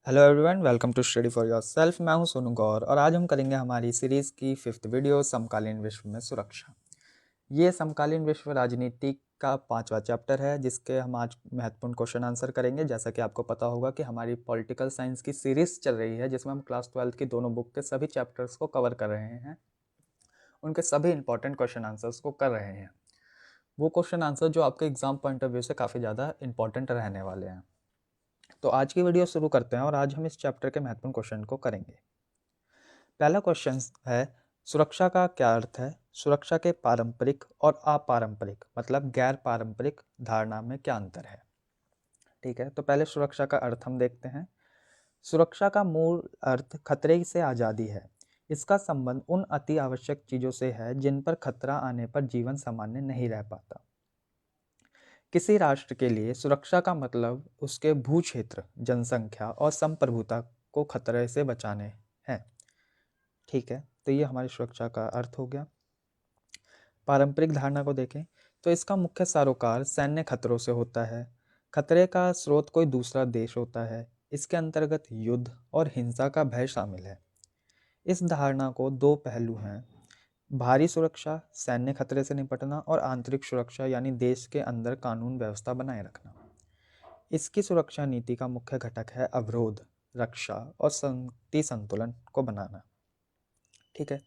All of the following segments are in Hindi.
Hello everyone, welcome to study for yourself. मैं हूं सोनू गौर और आज हम करेंगे हमारी सीरीज़ की 5th वीडियो समकालीन विश्व में सुरक्षा। ये समकालीन विश्व राजनीति का 5वां चैप्टर है जिसके हम आज महत्वपूर्ण क्वेश्चन आंसर करेंगे। जैसा कि आपको पता होगा कि हमारी पॉलिटिकल साइंस की सीरीज़ चल रही है जिसमें हम क्लास 12th की दोनों बुक के सभी चैप्टर्स को कवर कर रहे हैं, उनके सभी इंपॉर्टेंट क्वेश्चन आंसर्स को कर रहे हैं। वो क्वेश्चन आंसर जो आपके एग्जाम पॉइंट ऑफ व्यू से काफ़ी ज़्यादा इंपॉर्टेंट रहने वाले हैं। तो आज की वीडियो शुरू करते हैं और आज हम इस चैप्टर के महत्वपूर्ण क्वेश्चन को करेंगे। पहला क्वेश्चन है, सुरक्षा का क्या अर्थ है? सुरक्षा के पारंपरिक और अपारंपरिक मतलब गैर पारंपरिक धारणा में क्या अंतर है? ठीक है, तो पहले सुरक्षा का अर्थ हम देखते हैं। सुरक्षा का मूल अर्थ खतरे से आज़ादी है। इसका संबंध उन अति आवश्यक चीज़ों से है जिन पर खतरा आने पर जीवन सामान्य नहीं रह पाता। किसी राष्ट्र के लिए सुरक्षा का मतलब उसके भू क्षेत्र, जनसंख्या और संप्रभुता को खतरे से बचाने हैं। ठीक है, तो ये हमारी सुरक्षा का अर्थ हो गया। पारंपरिक धारणा को देखें तो इसका मुख्य सरोकार सैन्य खतरों से होता है। खतरे का स्रोत कोई दूसरा देश होता है। इसके अंतर्गत युद्ध और हिंसा का भय शामिल है। इस धारणा को दो पहलू हैं, बाहरी सुरक्षा, सैन्य खतरे से निपटना, और आंतरिक सुरक्षा यानी देश के अंदर कानून व्यवस्था बनाए रखना। इसकी सुरक्षा नीति का मुख्य घटक है अवरोध, रक्षा और शांति संतुलन को बनाना। ठीक है,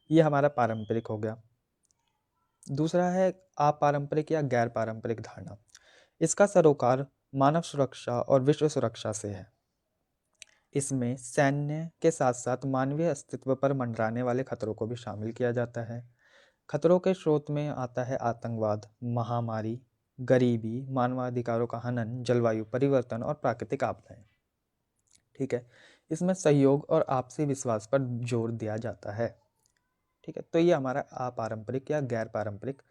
ये हमारा पारंपरिक हो गया। दूसरा है अपारंपरिक या गैर पारंपरिक धारणा। इसका सरोकार मानव सुरक्षा और विश्व सुरक्षा से है। इसमें सैन्य के साथ साथ मानवीय अस्तित्व पर मंडराने वाले खतरों को भी शामिल किया जाता है। खतरों के स्रोत में आता है आतंकवाद, महामारी, गरीबी, मानवाधिकारों का हनन, जलवायु परिवर्तन और प्राकृतिक आपदाएं। ठीक है, इसमें सहयोग और आपसी विश्वास पर जोर दिया जाता है। ठीक है, तो ये हमारा अपारंपरिक या गैर पारंपरिक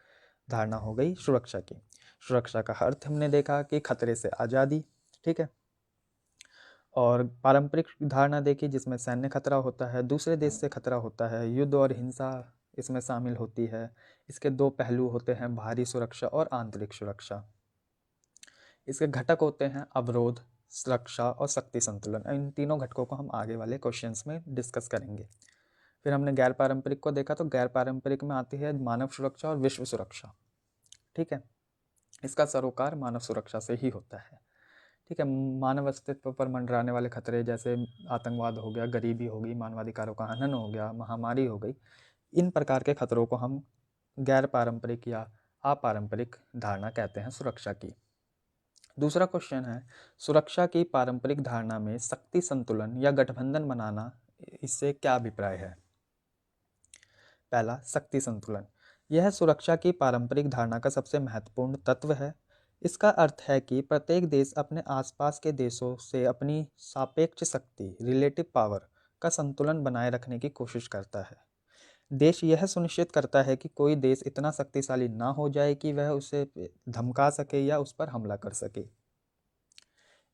धारणा हो गई सुरक्षा की। सुरक्षा का अर्थ हमने देखा कि खतरे से आज़ादी। ठीक है, और पारंपरिक धारणा देखी जिसमें सैन्य खतरा होता है, दूसरे देश से खतरा होता है, युद्ध और हिंसा इसमें शामिल होती है। इसके दो पहलू होते हैं, बाहरी सुरक्षा और आंतरिक सुरक्षा। इसके घटक होते हैं अवरोध, सुरक्षा और शक्ति संतुलन। इन तीनों घटकों को हम आगे वाले क्वेश्चंस में डिस्कस करेंगे। फिर हमने गैर पारंपरिक को देखा, तो गैर पारंपरिक में आती है मानव सुरक्षा और विश्व सुरक्षा। ठीक है, इसका सरोकार मानव सुरक्षा से ही होता है। ठीक है, मानव अस्तित्व पर मंडराने वाले खतरे जैसे आतंकवाद हो गया, गरीबी हो गई, मानवाधिकारों का हनन हो गया, महामारी हो गई, इन प्रकार के खतरों को हम गैर पारंपरिक या अपारंपरिक धारणा कहते हैं सुरक्षा की। दूसरा क्वेश्चन है, सुरक्षा की पारंपरिक धारणा में शक्ति संतुलन या गठबंधन बनाना, इससे क्या अभिप्राय है? पहला, शक्ति संतुलन। यह सुरक्षा की पारंपरिक धारणा का सबसे महत्वपूर्ण तत्व है। इसका अर्थ है कि प्रत्येक देश अपने आसपास के देशों से अपनी सापेक्ष शक्ति, रिलेटिव पावर का संतुलन बनाए रखने की कोशिश करता है। देश यह सुनिश्चित करता है कि कोई देश इतना शक्तिशाली ना हो जाए कि वह उसे धमका सके या उस पर हमला कर सके।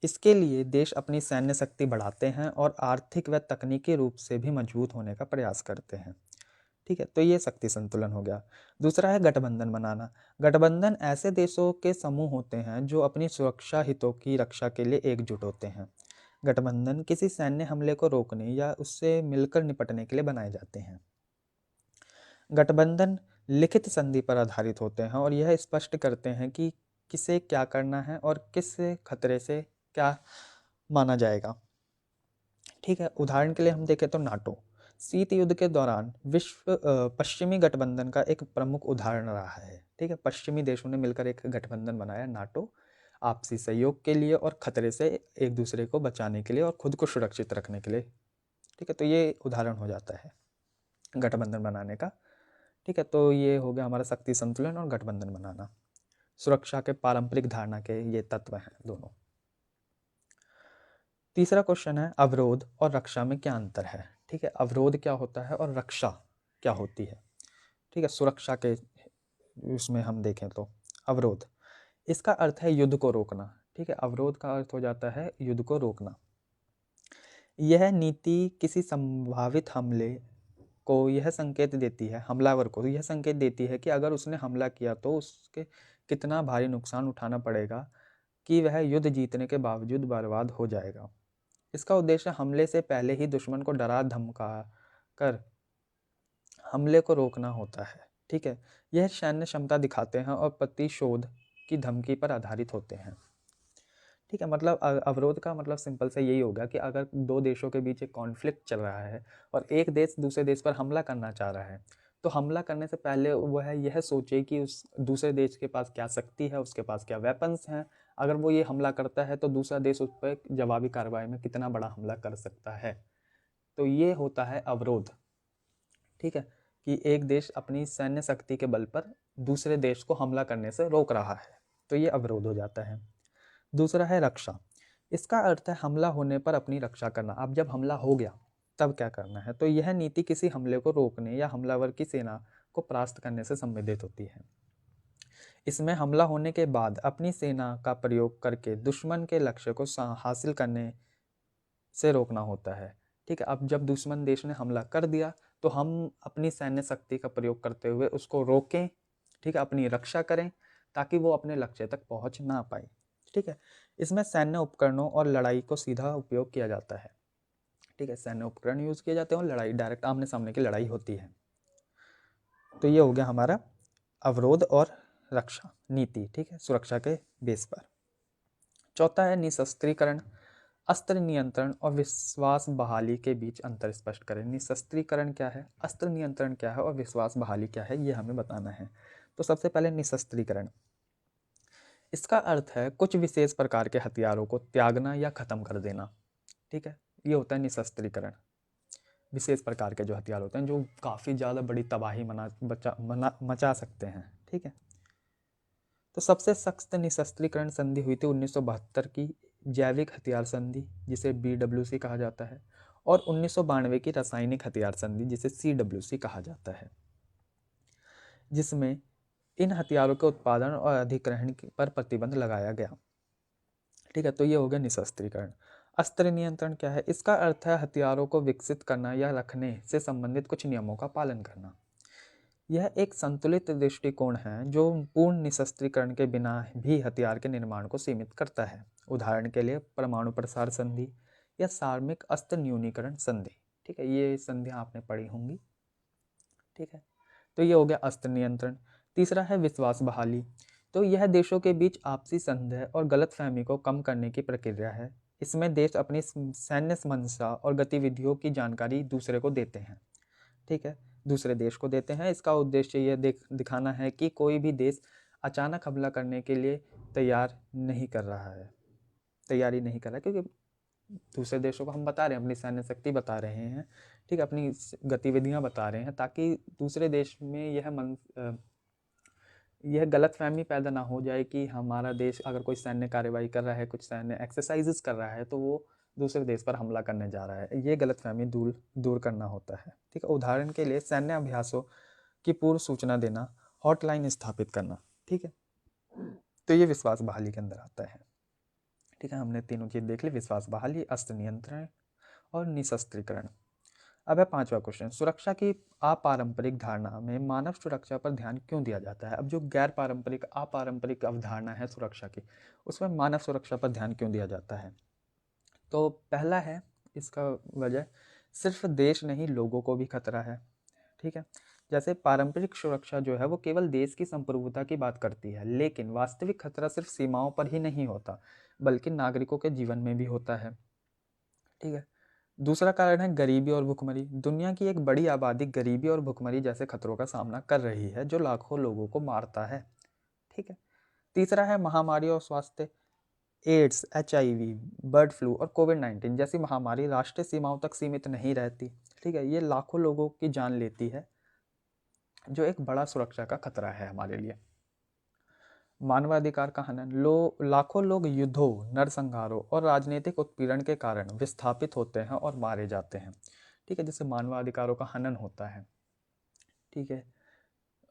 इसके लिए देश अपनी सैन्य शक्ति बढ़ाते हैं और आर्थिक व तकनीकी रूप से भी मजबूत होने का प्रयास करते हैं। ठीक है, तो ये शक्ति संतुलन हो गया। दूसरा है गठबंधन बनाना। गठबंधन ऐसे देशों के समूह होते हैं जो अपनी सुरक्षा हितों की रक्षा के लिए एकजुट होते हैं। गठबंधन किसी सैन्य हमले को रोकने या उससे मिलकर निपटने के लिए बनाए जाते हैं। गठबंधन लिखित संधि पर आधारित होते हैं और यह स्पष्ट करते हैं कि किसे क्या करना है और किस खतरे से क्या माना जाएगा। ठीक है, उदाहरण के लिए हम देखें तो नाटो शीत युद्ध के दौरान पश्चिमी गठबंधन का एक प्रमुख उदाहरण रहा है। ठीक है, पश्चिमी देशों ने मिलकर एक गठबंधन बनाया, नाटो, आपसी सहयोग के लिए और खतरे से एक दूसरे को बचाने के लिए और खुद को सुरक्षित रखने के लिए। ठीक है, तो ये उदाहरण हो जाता है गठबंधन बनाने का। ठीक है, तो ये हो गया हमारा शक्ति संतुलन और गठबंधन बनाना। सुरक्षा के पारंपरिक धारणा के ये तत्व हैं दोनों। तीसरा क्वेश्चन है, अवरोध और रक्षा में क्या अंतर है? ठीक है, अवरोध क्या होता है और रक्षा क्या होती है? ठीक है, सुरक्षा के उसमें हम देखें तो अवरोध, इसका अर्थ है युद्ध को रोकना। ठीक है, अवरोध का अर्थ हो जाता है युद्ध को रोकना। यह नीति किसी संभावित हमले को यह संकेत देती है, हमलावर को यह संकेत देती है कि अगर उसने हमला किया तो उसके कितना भारी नुकसान उठाना पड़ेगा कि वह युद्ध जीतने के बावजूद बर्बाद हो जाएगा। इसका उद्देश्य हमले से पहले ही दुश्मन को डरा धमका कर हमले को रोकना होता है। ठीक है, यह सैन्य क्षमता दिखाते हैं और प्रतिशोध की धमकी पर आधारित होते हैं। ठीक है, मतलब अवरोध का मतलब सिंपल से यही होगा कि अगर दो देशों के बीच एक कॉन्फ्लिक्ट चल रहा है और एक देश दूसरे देश पर हमला करना चाह रहा है, तो हमला करने से पहले वह यह सोचे कि उस दूसरे देश के पास क्या शक्ति है, उसके पास क्या वेपन्स हैं। अगर वो ये हमला करता है तो दूसरा देश उस पर जवाबी कार्रवाई में कितना बड़ा हमला कर सकता है। तो ये होता है अवरोध। ठीक है, कि एक देश अपनी सैन्य शक्ति के बल पर दूसरे देश को हमला करने से रोक रहा है, तो ये अवरोध हो जाता है। दूसरा है रक्षा। इसका अर्थ है हमला होने पर अपनी रक्षा करना। अब जब हमला हो गया तब क्या करना है, तो यह नीति किसी हमले को रोकने या हमलावर की सेना को परास्त करने से संबंधित होती है। इसमें हमला होने के बाद अपनी सेना का प्रयोग करके दुश्मन के लक्ष्य को हासिल करने से रोकना होता है। ठीक है, अब जब दुश्मन देश ने हमला कर दिया तो हम अपनी सैन्य शक्ति का प्रयोग करते हुए उसको रोकें। ठीक है, अपनी रक्षा करें ताकि वो अपने लक्ष्य तक पहुंच ना पाए। ठीक है, इसमें सैन्य उपकरणों और लड़ाई को सीधा उपयोग किया जाता है। ठीक है, सैन्य उपकरण यूज किए जाते हैं और लड़ाई डायरेक्ट आमने सामने की लड़ाई होती है। तो ये हो गया हमारा अवरोध और रक्षा नीति। ठीक है, सुरक्षा के बेस पर। चौथा है निशस्त्रीकरण। अस्त्र नियंत्रण और विश्वास बहाली के बीच अंतर स्पष्ट करें। निशस्त्रीकरण क्या है, अस्त्र नियंत्रण क्या है और विश्वास बहाली क्या है, ये हमें बताना है। तो सबसे पहले निशस्त्रीकरण। इसका अर्थ है कुछ विशेष प्रकार के हथियारों को त्यागना या खत्म कर देना। ठीक है, ये होता है निशस्त्रीकरण। विशेष प्रकार के जो हथियार होते हैं जो काफ़ी ज़्यादा बड़ी तबाही मचा सकते हैं। ठीक है, तो सबसे सख्त निशस्त्रीकरण संधि हुई थी 1972 की जैविक हथियार संधि, जिसे BWC कहा जाता है, और 1992 की रासायनिक हथियार संधि, जिसे CWC कहा जाता है, जिसमें इन हथियारों के उत्पादन और अधिग्रहण पर प्रतिबंध लगाया गया। ठीक है, तो ये हो गया निशस्त्रीकरण। अस्त्र नियंत्रण क्या है, इसका अर्थ है हथियारों को विकसित करना या रखने से संबंधित कुछ नियमों का पालन करना। यह एक संतुलित दृष्टिकोण है जो पूर्ण निशस्त्रीकरण के बिना भी हथियार के निर्माण को सीमित करता है। उदाहरण के लिए परमाणु प्रसार संधि या सार्वभौमिक अस्त्र न्यूनीकरण संधि। ठीक है, ये संधियां आपने पढ़ी होंगी। ठीक है, तो ये हो गया अस्त्र नियंत्रण। तीसरा है विश्वास बहाली। तो यह देशों के बीच आपसी संदेह और गलतफहमी को कम करने की प्रक्रिया है। इसमें देश अपनी सैन्य मंशा और गतिविधियों की जानकारी दूसरे को देते हैं। ठीक है, दूसरे देश को देते हैं। इसका उद्देश्य यह दिखाना है कि कोई भी देश अचानक हमला करने के लिए तैयारी नहीं कर रहा है, क्योंकि दूसरे देशों को हम बता रहे हैं, अपनी सैन्य शक्ति बता रहे हैं। ठीक है, अपनी गतिविधियां बता रहे हैं ताकि दूसरे देश में यह गलतफहमी पैदा ना हो जाए कि हमारा देश अगर कोई सैन्य कार्रवाई कर रहा है, कुछ सैन्य एक्सरसाइजेस कर रहा है, तो वो दूसरे देश पर हमला करने जा रहा है। ये गलतफहमी दूर करना होता है। ठीक है, उदाहरण के लिए सैन्य अभ्यासों की पूर्व सूचना देना, हॉटलाइन स्थापित करना। ठीक है, तो ये विश्वास बहाली के अंदर आता है। ठीक है, हमने तीनों चीज़ देख ली, विश्वास बहाली, अस्त्र नियंत्रण और निशस्त्रीकरण। अब है पांचवा क्वेश्चन, सुरक्षा की अपारंपरिक धारणा में मानव सुरक्षा पर ध्यान क्यों दिया जाता है। अब जो गैर पारंपरिक अपारंपरिक अवधारणा है सुरक्षा की, उसमें मानव सुरक्षा पर ध्यान क्यों दिया जाता है। तो पहला है इसका वजह, सिर्फ देश नहीं लोगों को भी खतरा है। ठीक है, जैसे पारंपरिक सुरक्षा जो है वो केवल देश की संप्रभुता की बात करती है, लेकिन वास्तविक खतरा सिर्फ सीमाओं पर ही नहीं होता बल्कि नागरिकों के जीवन में भी होता है। ठीक है, दूसरा कारण है गरीबी और भुखमरी। दुनिया की एक बड़ी आबादी गरीबी और भुखमरी जैसे खतरों का सामना कर रही है जो लाखों लोगों को मारता है। ठीक है, तीसरा है महामारी और स्वास्थ्य। एड्स, HIV, बर्ड फ्लू और कोविड-19 जैसी महामारी राष्ट्रीय सीमाओं तक सीमित नहीं रहती। ठीक है, ये लाखों लोगों की जान लेती है, जो एक बड़ा सुरक्षा का खतरा है हमारे लिए। मानवाधिकार का हनन। लाखों लोग युद्धों, नरसंहारों और राजनीतिक उत्पीड़न के कारण विस्थापित होते हैं और मारे जाते हैं। ठीक है, जिससे मानवाधिकारों का हनन होता है। ठीक है,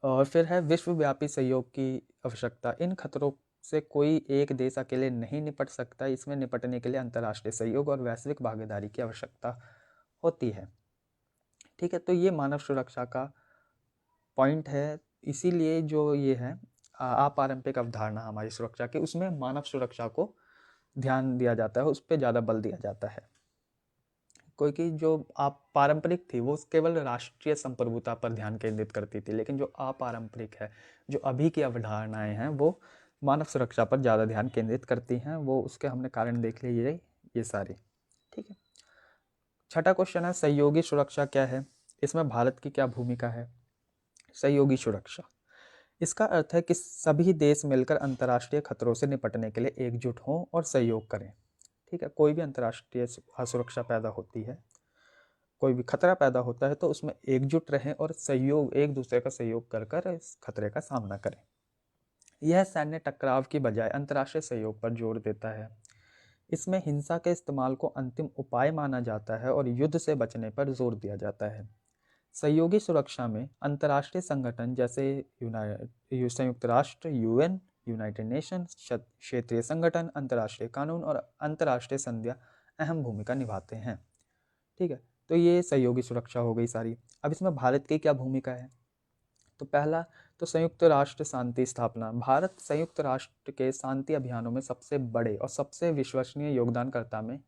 और फिर है विश्वव्यापी सहयोग की आवश्यकता। इन खतरों से कोई एक देश अकेले नहीं निपट सकता, इसमें निपटने के लिए अंतर्राष्ट्रीय सहयोग और वैश्विक भागीदारी की आवश्यकता होती है। ठीक है, तो ये मानव सुरक्षा का पॉइंट है। इसीलिए जो ये है अपारंपरिक अवधारणा हमारी सुरक्षा की, उसमें मानव सुरक्षा को ध्यान दिया जाता है, उस पर ज़्यादा बल दिया जाता है। क्योंकि जो आप पारंपरिक थी वो केवल राष्ट्रीय संप्रभुता पर ध्यान केंद्रित करती थी, लेकिन जो अपारंपरिक है, जो अभी की अवधारणाएं हैं, वो मानव सुरक्षा पर ज़्यादा ध्यान केंद्रित करती हैं। वो उसके हमने कारण देख लिए ये सारे। ठीक है, छठा क्वेश्चन है सहयोगी सुरक्षा क्या है, इसमें भारत की क्या भूमिका है। सहयोगी सुरक्षा, इसका अर्थ है कि सभी देश मिलकर अंतर्राष्ट्रीय खतरों से निपटने के लिए एकजुट हों और सहयोग करें। ठीक है, कोई भी अंतर्राष्ट्रीय असुरक्षा पैदा होती है, कोई भी खतरा पैदा होता है, तो उसमें एकजुट रहें और सहयोग, एक दूसरे का सहयोग कर कर इस खतरे का सामना करें। यह सैन्य टकराव की बजाय अंतर्राष्ट्रीय सहयोग पर जोर देता है। इसमें हिंसा के इस्तेमाल को अंतिम उपाय माना जाता है और युद्ध से बचने पर जोर दिया जाता है। सहयोगी सुरक्षा में अंतर्राष्ट्रीय संगठन जैसे संयुक्त राष्ट्र, यूएन, यूनाइटेड नेशन, क्षेत्रीय संगठन, अंतर्राष्ट्रीय कानून और अंतर्राष्ट्रीय संधियां अहम भूमिका निभाते हैं। ठीक है, तो ये सहयोगी सुरक्षा हो गई सारी। अब इसमें भारत की क्या भूमिका है, तो पहला तो संयुक्त राष्ट्र शांति स्थापना। भारत संयुक्त राष्ट्र के शांति अभियानों में सबसे बड़े और सबसे विश्वसनीय योगदानकर्ता में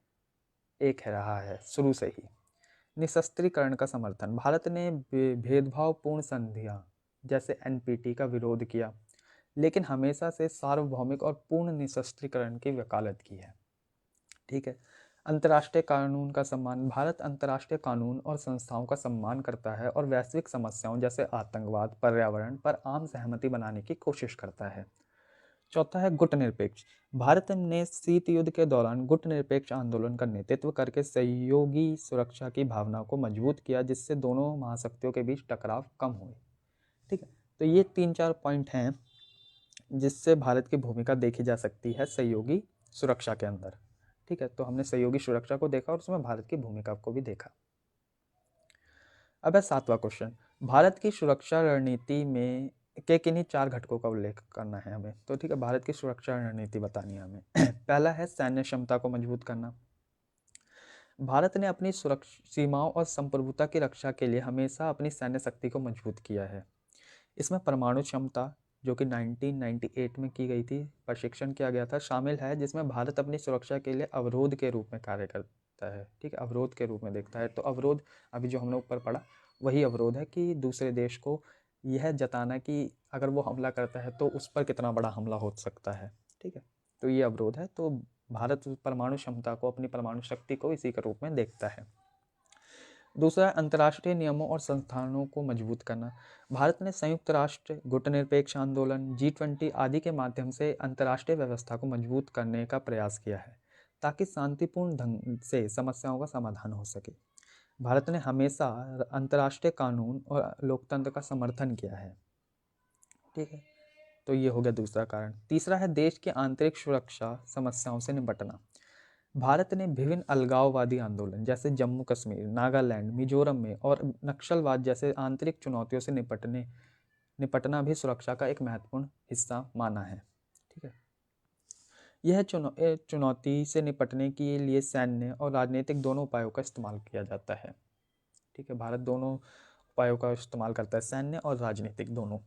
एक है रहा है शुरू से ही। निशस्त्रीकरण का समर्थन, भारत ने भेदभावपूर्ण संधियां जैसे एनपीटी का विरोध किया, लेकिन हमेशा से सार्वभौमिक और पूर्ण निशस्त्रीकरण की वकालत की है। ठीक है, अंतर्राष्ट्रीय कानून का सम्मान, भारत अंतर्राष्ट्रीय कानून और संस्थाओं का सम्मान करता है और वैश्विक समस्याओं जैसे आतंकवाद, पर्यावरण पर आम सहमति बनाने की कोशिश करता है। चौथा है गुट निरपेक्ष, भारत ने शीत युद्ध के दौरान गुट निरपेक्ष आंदोलन का नेतृत्व करके सहयोगी सुरक्षा की भावना को मजबूत किया, जिससे दोनों महाशक्तियों के बीच टकराव कम हुए। ठीक है, तो ये 3-4 पॉइंट हैं जिससे भारत की भूमिका देखी जा सकती है सहयोगी सुरक्षा के अंदर। ठीक है, तो हमने सहयोगी सुरक्षा को देखा और उसमें भारत की भूमिका को भी देखा। अब है 7वां क्वेश्चन, भारत की सुरक्षा रणनीति में के किन्हीं 4 घटकों का उल्लेख करना है हमें। तो ठीक है, भारत की सुरक्षा रणनीति बतानी है हमें। पहला है सैन्य क्षमता को मजबूत करना। भारत ने अपनी सुरक्षा सीमाओं और संप्रभुता की रक्षा के लिए हमेशा अपनी सैन्य शक्ति को मजबूत किया है। इसमें परमाणु क्षमता, जो कि 1998 में की गई थी, प्रशिक्षण किया गया था, शामिल है, जिसमें भारत अपनी सुरक्षा के लिए अवरोध के रूप में कार्य करता है। ठीक है, अवरोध के रूप में देखता है। तो अवरोध अभी जो हमने ऊपर पढ़ा वही अवरोध है कि दूसरे देश को यह जताना कि अगर वो हमला करता है तो उस पर कितना बड़ा हमला हो सकता है। ठीक है, तो ये अवरोध है। तो भारत परमाणु क्षमता को, अपनी परमाणु शक्ति को इसी के रूप में देखता है। दूसरा, अंतर्राष्ट्रीय नियमों और संस्थानों को मजबूत करना। भारत ने संयुक्त राष्ट्र, गुटनिरपेक्ष आंदोलन, G20 आदि के माध्यम से अंतर्राष्ट्रीय व्यवस्था को मजबूत करने का प्रयास किया है, ताकि शांतिपूर्ण ढंग से समस्याओं का समाधान हो सके। भारत ने हमेशा अंतर्राष्ट्रीय कानून और लोकतंत्र का समर्थन किया है। ठीक है, तो ये हो गया दूसरा कारण। तीसरा है देश की आंतरिक सुरक्षा समस्याओं से निपटना। भारत ने विभिन्न अलगाववादी आंदोलन जैसे जम्मू कश्मीर, नागालैंड, मिजोरम में और नक्सलवाद जैसे आंतरिक चुनौतियों से निपटना भी सुरक्षा का एक महत्वपूर्ण हिस्सा माना है। ठीक है, यह चुनौती से निपटने के लिए सैन्य और राजनीतिक दोनों उपायों का इस्तेमाल किया जाता है। ठीक है, भारत दोनों उपायों का इस्तेमाल करता है, सैन्य और राजनीतिक दोनों।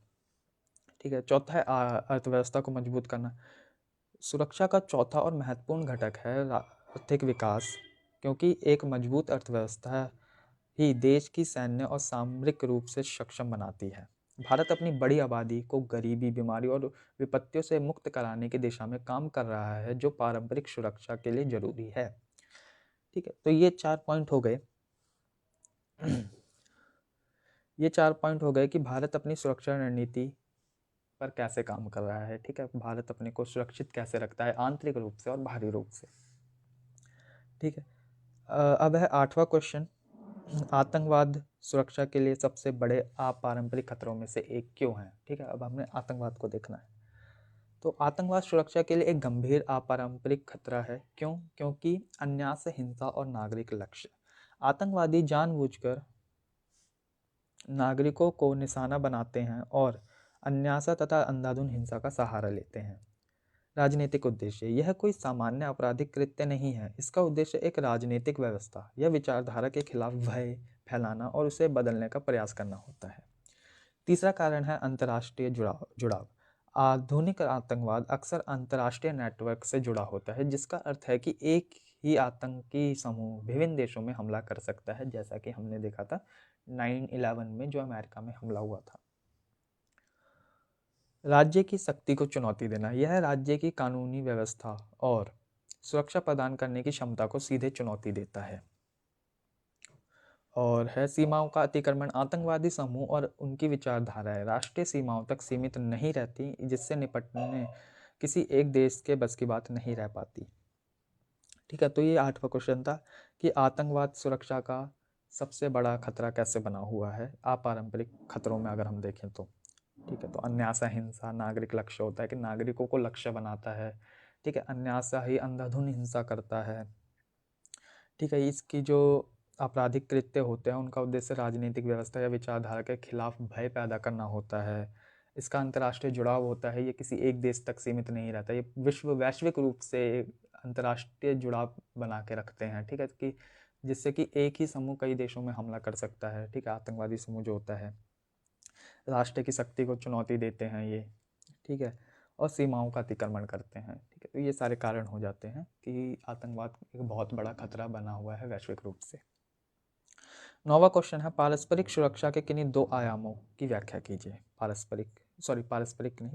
ठीक है, चौथा है अर्थव्यवस्था को मजबूत करना। सुरक्षा का चौथा और महत्वपूर्ण घटक है आर्थिक विकास, क्योंकि एक मजबूत अर्थव्यवस्था ही देश की सैन्य और सामरिक रूप से सक्षम बनाती है। भारत अपनी बड़ी आबादी को गरीबी, बीमारी और विपत्तियों से मुक्त कराने की दिशा में काम कर रहा है, जो पारंपरिक सुरक्षा के लिए जरूरी है। ठीक है, तो ये 4 पॉइंट हो गए। ये 4 पॉइंट हो गए कि भारत अपनी सुरक्षा रणनीति पर कैसे काम कर रहा है। ठीक है, भारत अपने को सुरक्षित कैसे रखता है, आंतरिक रूप से और बाहरी रूप से। ठीक है, अब है 8वां क्वेश्चन, आतंकवाद सुरक्षा के लिए सबसे बड़े अपारंपरिक खतरों में से एक क्यों है। ठीक है, अब हमने आतंकवाद को देखना है। तो आतंकवाद सुरक्षा के लिए एक गंभीर अपारंपरिक खतरा है। क्यों? क्योंकि अन्यास, हिंसा और नागरिक लक्ष्य। आतंकवादी जानबूझकर नागरिकों को निशाना बनाते हैं और अन्यासा तथा अंधाधुंध हिंसा का सहारा लेते हैं। राजनीतिक उद्देश्य, यह कोई सामान्य आपराधिक कृत्य नहीं है। इसका उद्देश्य एक राजनीतिक व्यवस्था या विचारधारा के खिलाफ भय फैलाना और उसे बदलने का प्रयास करना होता है। तीसरा कारण है अंतर्राष्ट्रीय जुड़ाव। आधुनिक आतंकवाद अक्सर अंतर्राष्ट्रीय नेटवर्क से जुड़ा होता है, जिसका अर्थ है कि एक ही आतंकी समूह विभिन्न देशों में हमला कर सकता है, जैसा कि हमने देखा था 9/11 में जो अमेरिका में हमला हुआ था। राज्य की शक्ति को चुनौती देना, यह राज्य की कानूनी व्यवस्था और सुरक्षा प्रदान करने की क्षमता को सीधे चुनौती देता है। और है सीमाओं का अतिक्रमण, आतंकवादी समूह और उनकी विचारधाराएं राष्ट्रीय सीमाओं तक सीमित नहीं रहती, जिससे निपटने किसी एक देश के बस की बात नहीं रह पाती। ठीक है, तो ये 8वां क्वेश्चन था कि आतंकवाद सुरक्षा का सबसे बड़ा खतरा कैसे बना हुआ है अपारंपरिक खतरों में अगर हम देखें तो। ठीक है, तो अन्यासा हिंसा नागरिक लक्ष्य होता है कि नागरिकों को लक्ष्य बनाता है। ठीक है, अन्यासा ही अंधाधुंध हिंसा करता है। ठीक है, इसकी जो आपराधिक कृत्य होते हैं उनका उद्देश्य राजनीतिक व्यवस्था या विचारधारा के खिलाफ भय पैदा करना होता है। इसका अंतर्राष्ट्रीय जुड़ाव होता है, ये किसी एक देश तक सीमित नहीं रहता, ये वैश्विक रूप से अंतर्राष्ट्रीय जुड़ाव बना के रखते हैं। ठीक है, कि जिससे कि एक ही समूह कई देशों में हमला कर सकता है। ठीक है, आतंकवादी समूह जो होता है राष्ट्र की शक्ति को चुनौती देते हैं ये। ठीक है, और सीमाओं का अतिक्रमण करते हैं। ठीक है, तो ये सारे कारण हो जाते हैं कि आतंकवाद एक बहुत बड़ा खतरा बना हुआ है वैश्विक रूप से। 9वां क्वेश्चन है पारस्परिक सुरक्षा के किन्हीं दो आयामों की व्याख्या कीजिए।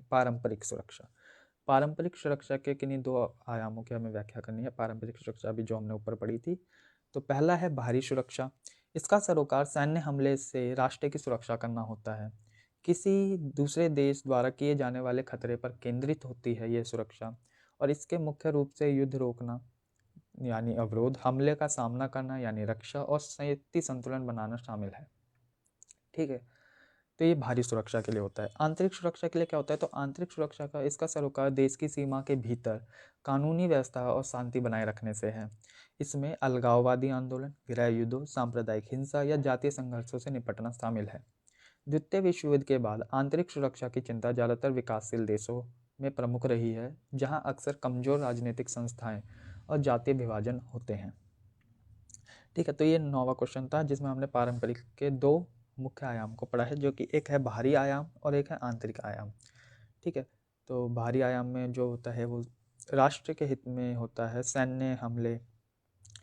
पारंपरिक सुरक्षा। पारंपरिक सुरक्षा के किन्हीं दो आयामों की हमें व्याख्या करनी है। पारंपरिक सुरक्षा अभी जो हमने ऊपर पढ़ी थी, तो पहला है बाहरी सुरक्षा। इसका सरोकार सैन्य हमले से राष्ट्र की सुरक्षा करना होता है। किसी दूसरे देश द्वारा किए जाने वाले खतरे पर केंद्रित होती है ये सुरक्षा, और इसके मुख्य रूप से युद्ध रोकना यानी अवरोध, हमले का सामना करना यानी रक्षा, और संयुक्त संतुलन बनाना शामिल है। ठीक है, तो ये बाहरी सुरक्षा के लिए होता है। आंतरिक सुरक्षा के लिए क्या होता है, तो आंतरिक सुरक्षा का इसका सरोकार देश की सीमा के भीतर कानूनी व्यवस्था और शांति बनाए रखने से है। इसमें अलगाववादी आंदोलन, गृह युद्धों, सांप्रदायिक हिंसा या जातीय संघर्षों से निपटना शामिल है। द्वितीय विश्व युद्ध के बाद आंतरिक सुरक्षा की चिंता ज़्यादातर विकासशील देशों में प्रमुख रही है, जहां अक्सर कमजोर राजनीतिक संस्थाएं और जातीय विभाजन होते हैं। ठीक है, तो ये 9वां क्वेश्चन था जिसमें हमने पारंपरिक के दो मुख्य आयाम को पढ़ा है, जो कि एक है बाहरी आयाम और एक है आंतरिक आयाम। ठीक है, तो बाहरी आयाम में जो होता है वो राष्ट्र के हित में होता है, सैन्य हमले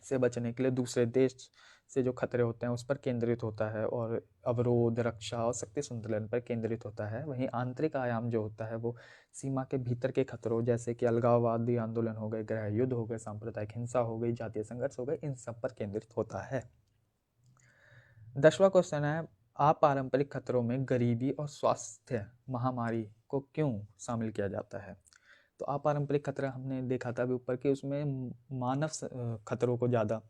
से बचने के लिए दूसरे देश से जो खतरे होते हैं उस पर केंद्रित होता है, और अवरोध, रक्षा और शक्ति संतुलन पर केंद्रित होता है। वहीं आंतरिक आयाम जो होता है वो सीमा के भीतर के खतरों जैसे कि अलगाववादी आंदोलन हो गए, गृह युद्ध हो गए, सांप्रदायिक हिंसा हो गई, जातीय संघर्ष हो गए, इन सब पर केंद्रित होता है। 10वां क्वेश्चन है अपारंपरिक खतरों में गरीबी और स्वास्थ्य महामारी को क्यों शामिल किया जाता है। तो अपारंपरिक खतरा हमने देखा था अभी ऊपर कि उसमें मानव खतरों को ज़्यादा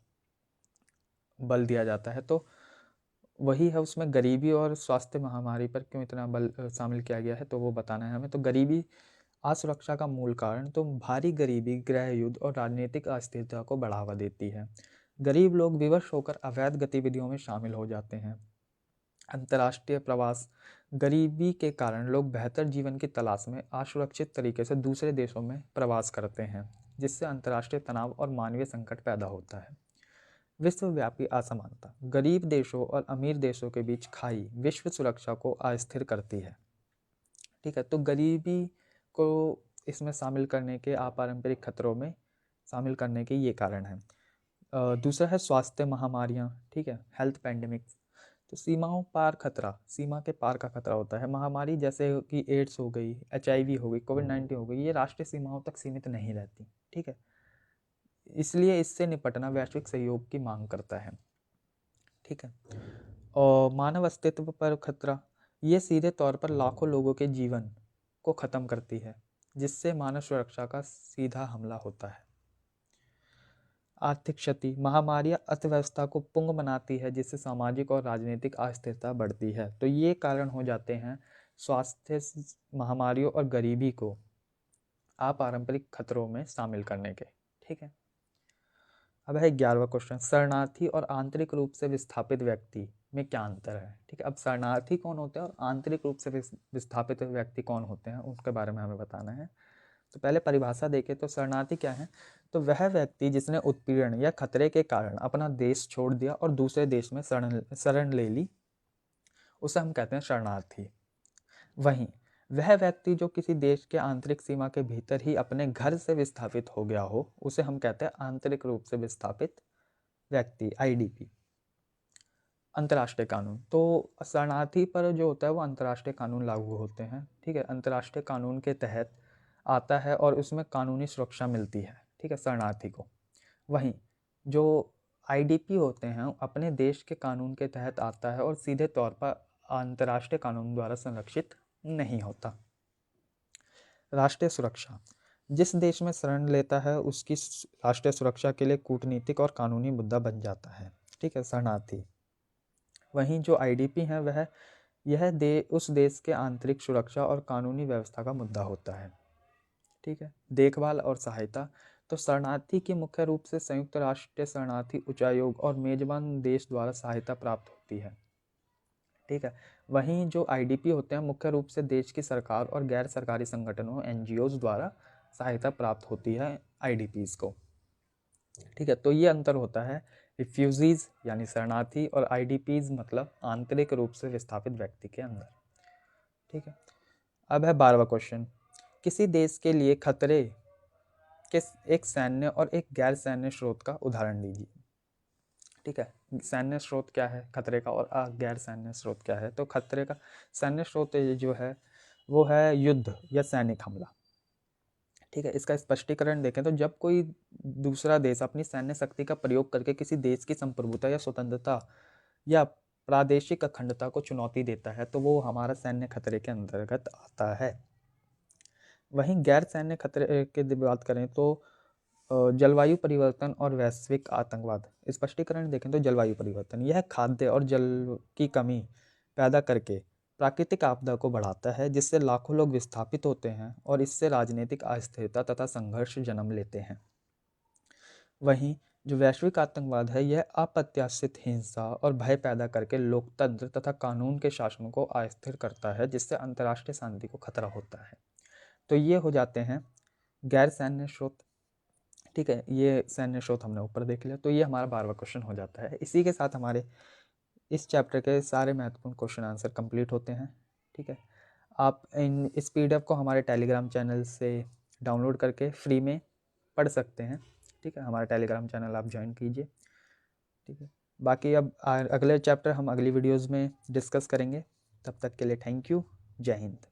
बल दिया जाता है, तो वही है उसमें गरीबी और स्वास्थ्य महामारी पर क्यों इतना बल शामिल किया गया है, तो वो बताना है हमें। तो गरीबी असुरक्षा का मूल कारण, तो भारी गरीबी गृह युद्ध और राजनीतिक अस्थिरता को बढ़ावा देती है। गरीब लोग विवश होकर अवैध गतिविधियों में शामिल हो जाते हैं। अंतर्राष्ट्रीय प्रवास, गरीबी के कारण लोग बेहतर जीवन की तलाश में असुरक्षित तरीके से दूसरे देशों में प्रवास करते हैं, जिससे अंतर्राष्ट्रीय तनाव और मानवीय संकट पैदा होता है। विश्वव्यापी असमानता, गरीब देशों और अमीर देशों के बीच खाई विश्व सुरक्षा को अस्थिर करती है। ठीक है, तो गरीबी को इसमें शामिल करने के अपारंपरिक खतरों में शामिल करने के ये कारण हैं। दूसरा है स्वास्थ्य महामारियाँ। ठीक है, हेल्थ पैंडेमिक्स, तो सीमाओं पार खतरा, सीमा के पार का खतरा होता है। महामारी जैसे कि एड्स हो गई, HIV हो गई, कोविड-19 हो गई, ये राष्ट्रीय सीमाओं तक सीमित नहीं रहती। ठीक है, इसलिए इससे निपटना वैश्विक सहयोग की मांग करता है। ठीक है, और मानव अस्तित्व पर खतरा, ये सीधे तौर पर लाखों लोगों के जीवन को ख़त्म करती है, जिससे मानव सुरक्षा का सीधा हमला होता है। आर्थिक क्षति, महामारियाँ अर्थव्यवस्था को पुंग बनाती है, जिससे सामाजिक और राजनीतिक अस्थिरता बढ़ती है। तो ये कारण हो जाते हैं स्वास्थ्य महामारियों और गरीबी को अपारंपरिक खतरों में शामिल करने के। ठीक है, अब है 11वां क्वेश्चन, शरणार्थी और आंतरिक रूप से विस्थापित व्यक्ति में क्या अंतर है। ठीक है, अब शरणार्थी कौन होते हैं और आंतरिक रूप से विस्थापित व्यक्ति कौन होते हैं, उसके बारे में हमें बताना है। तो पहले परिभाषा देखें तो शरणार्थी क्या है, तो वह व्यक्ति जिसने उत्पीड़न या खतरे के कारण अपना देश छोड़ दिया और दूसरे देश में शरण ले ली, उसे हम कहते हैं शरणार्थी। वहीं वह व्यक्ति जो किसी देश के आंतरिक सीमा के भीतर ही अपने घर से विस्थापित हो गया हो उसे हम कहते हैं आंतरिक रूप से विस्थापित व्यक्ति, आईडीपी। अंतर्राष्ट्रीय कानून, तो शरणार्थी पर जो होता है वो अंतर्राष्ट्रीय कानून लागू होते हैं, ठीक है। अंतर्राष्ट्रीय कानून के तहत आता है और उसमें कानूनी सुरक्षा मिलती है, ठीक है, शरणार्थी को। वहीं जो आईडीपी होते हैं अपने देश के कानून के तहत आता है और सीधे तौर पर अंतर्राष्ट्रीय कानून द्वारा संरक्षित नहीं होता। राष्ट्रीय सुरक्षा, जिस देश में शरण लेता है उसकी राष्ट्रीय सुरक्षा के लिए कूटनीतिक और कानूनी मुद्दा बन जाता है, ठीक है, शरणार्थी। वहीं जो आईडीपी हैं वह यह उस देश के आंतरिक सुरक्षा और कानूनी व्यवस्था का मुद्दा होता है, ठीक है। देखभाल और सहायता, तो शरणार्थी की मुख्य रूप से संयुक्त राष्ट्र शरणार्थी उच्चायोग और मेजबान देश द्वारा सहायता प्राप्त होती है, ठीक है। वहीं जो आईडीपी होते हैं मुख्य रूप से देश की सरकार और गैर सरकारी संगठनों एनजीओज द्वारा सहायता प्राप्त होती है आईडीपीज को, ठीक है। तो ये अंतर होता है रिफ्यूजीज यानी शरणार्थी और आईडीपीज मतलब आंतरिक रूप से विस्थापित व्यक्ति के अंदर, ठीक है। अब है 12वां क्वेश्चन, किसी देश के लिए खतरे के एक सैन्य और एक गैर सैन्य स्रोत का उदाहरण दीजिए, ठीक है। सैन्य स्रोत क्या है खतरे का और गैर सैन्य स्रोत क्या है। तो खतरे का सैन्य स्रोत जो है वो है युद्ध या सैनिक हमला, ठीक है। इसका स्पष्टीकरण देखें तो जब कोई दूसरा देश अपनी सैन्य शक्ति का प्रयोग करके किसी देश की संप्रभुता या स्वतंत्रता या प्रादेशिक अखंडता को चुनौती देता है तो वो हमारा सैन्य खतरे के अंतर्गत आता है। वहीं गैर सैन्य खतरे की बात करें तो जलवायु परिवर्तन और वैश्विक आतंकवाद। स्पष्टीकरण देखें तो जलवायु परिवर्तन यह खाद्य और जल की कमी पैदा करके प्राकृतिक आपदा को बढ़ाता है जिससे लाखों लोग विस्थापित होते हैं और इससे राजनीतिक अस्थिरता तथा संघर्ष जन्म लेते हैं। वहीं जो वैश्विक आतंकवाद है यह अप्रत्याशित हिंसा और भय पैदा करके लोकतंत्र तथा कानून के शासन को अस्थिर करता है जिससे अंतर्राष्ट्रीय शांति को खतरा होता है। तो ये हो जाते हैं गैर सैन्य स्रोत, ठीक है। ये सैन्य स्रोत हमने ऊपर देख लिया। तो ये हमारा 12वां क्वेश्चन हो जाता है। इसी के साथ हमारे इस चैप्टर के सारे महत्वपूर्ण क्वेश्चन आंसर कंप्लीट होते हैं, ठीक है। आप इस पीडीएफ को हमारे टेलीग्राम चैनल से डाउनलोड करके फ्री में पढ़ सकते हैं, ठीक है। हमारा टेलीग्राम चैनल आप ज्वाइन कीजिए, ठीक है। बाकी अब अगले चैप्टर हम अगली वीडियोज़ में डिस्कस करेंगे। तब तक के लिए थैंक यू, जय हिंद।